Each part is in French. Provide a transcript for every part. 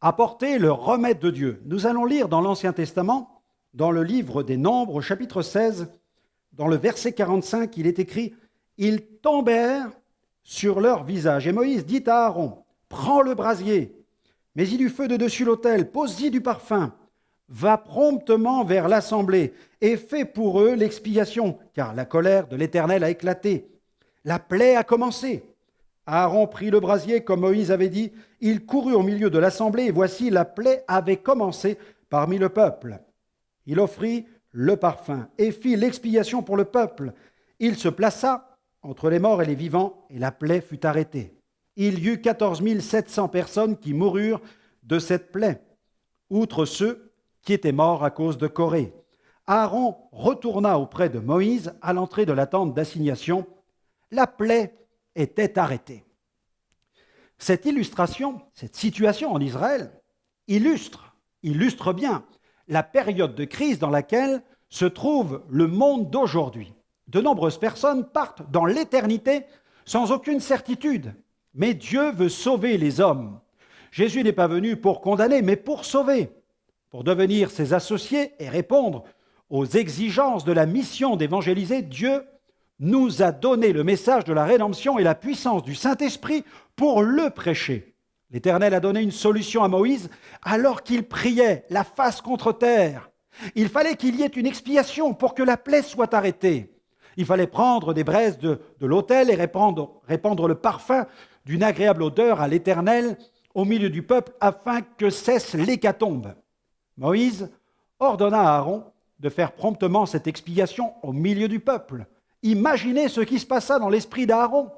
apporter le remède de Dieu. Nous allons lire dans l'Ancien Testament, dans le livre des Nombres, au chapitre 16, dans le verset 45, il est écrit « Ils tombèrent sur leur visage. » Et Moïse dit à Aaron, « Prends le brasier, mets-y du feu de dessus l'autel, pose-y du parfum, va promptement vers l'assemblée et fais pour eux l'expiation, car la colère de l'Éternel a éclaté. La plaie a commencé. » Aaron prit le brasier comme Moïse avait dit, il courut au milieu de l'assemblée et voici la plaie avait commencé parmi le peuple. Il offrit le parfum et fit l'expiation pour le peuple. Il se plaça entre les morts et les vivants et la plaie fut arrêtée. Il y eut 14 700 personnes qui moururent de cette plaie, outre ceux qui étaient morts à cause de Corée. Aaron retourna auprès de Moïse à l'entrée de la tente d'assignation. La plaie était arrêtée. Cette illustration, cette situation en Israël, illustre bien la période de crise dans laquelle se trouve le monde d'aujourd'hui. De nombreuses personnes partent dans l'éternité sans aucune certitude, mais Dieu veut sauver les hommes. Jésus n'est pas venu pour condamner, mais pour sauver, pour devenir ses associés et répondre aux exigences de la mission d'évangéliser. Dieu nous a donné le message de la rédemption et la puissance du Saint-Esprit pour le prêcher. L'Éternel a donné une solution à Moïse alors qu'il priait la face contre terre. Il fallait qu'il y ait une expiation pour que la plaie soit arrêtée. Il fallait prendre des braises de l'autel et répandre le parfum d'une agréable odeur à l'Éternel au milieu du peuple afin que cesse l'hécatombe. Moïse ordonna à Aaron de faire promptement cette expiation au milieu du peuple. Imaginez ce qui se passa dans l'esprit d'Aaron.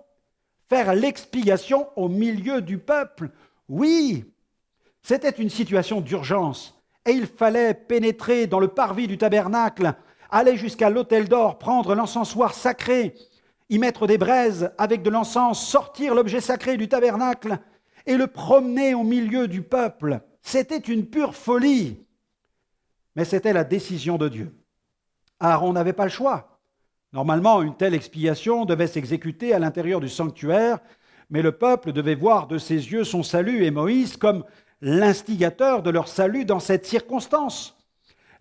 Faire l'expiation au milieu du peuple. Oui, c'était une situation d'urgence. Et il fallait pénétrer dans le parvis du tabernacle, aller jusqu'à l'autel d'or, prendre l'encensoir sacré, y mettre des braises avec de l'encens, sortir l'objet sacré du tabernacle et le promener au milieu du peuple. C'était une pure folie. Mais c'était la décision de Dieu. Aaron n'avait pas le choix. Normalement, une telle expiation devait s'exécuter à l'intérieur du sanctuaire, mais le peuple devait voir de ses yeux son salut et Moïse comme l'instigateur de leur salut dans cette circonstance.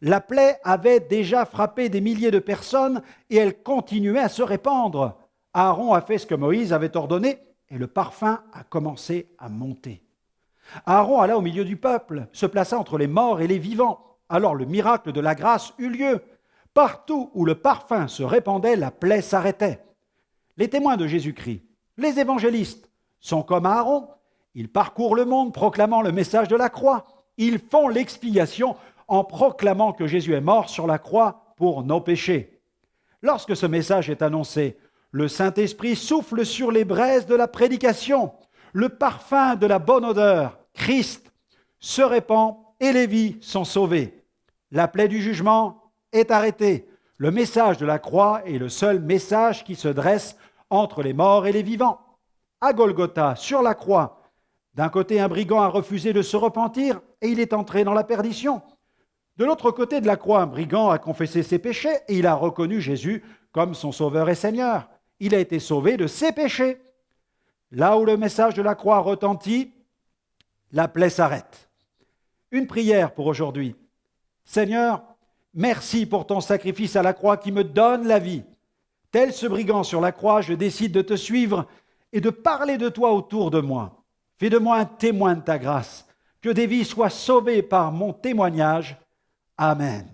La plaie avait déjà frappé des milliers de personnes et elle continuait à se répandre. Aaron a fait ce que Moïse avait ordonné et le parfum a commencé à monter. Aaron alla au milieu du peuple, se plaça entre les morts et les vivants. Alors le miracle de la grâce eut lieu. Partout où le parfum se répandait, la plaie s'arrêtait. Les témoins de Jésus-Christ, les évangélistes, sont comme Aaron. Ils parcourent le monde proclamant le message de la croix. Ils font l'expiation en proclamant que Jésus est mort sur la croix pour nos péchés. Lorsque ce message est annoncé, le Saint-Esprit souffle sur les braises de la prédication. Le parfum de la bonne odeur, Christ, se répand et les vies sont sauvées. La plaie du jugement est arrêtée. Le message de la croix est le seul message qui se dresse entre les morts et les vivants. À Golgotha, sur la croix, d'un côté, un brigand a refusé de se repentir et il est entré dans la perdition. De l'autre côté de la croix, un brigand a confessé ses péchés et il a reconnu Jésus comme son sauveur et Seigneur. Il a été sauvé de ses péchés. Là où le message de la croix retentit, la plaie s'arrête. Une prière pour aujourd'hui. Seigneur, merci pour ton sacrifice à la croix qui me donne la vie. Tel ce brigand sur la croix, je décide de te suivre et de parler de toi autour de moi. Fais de moi un témoin de ta grâce, que des vies soient sauvées par mon témoignage. Amen.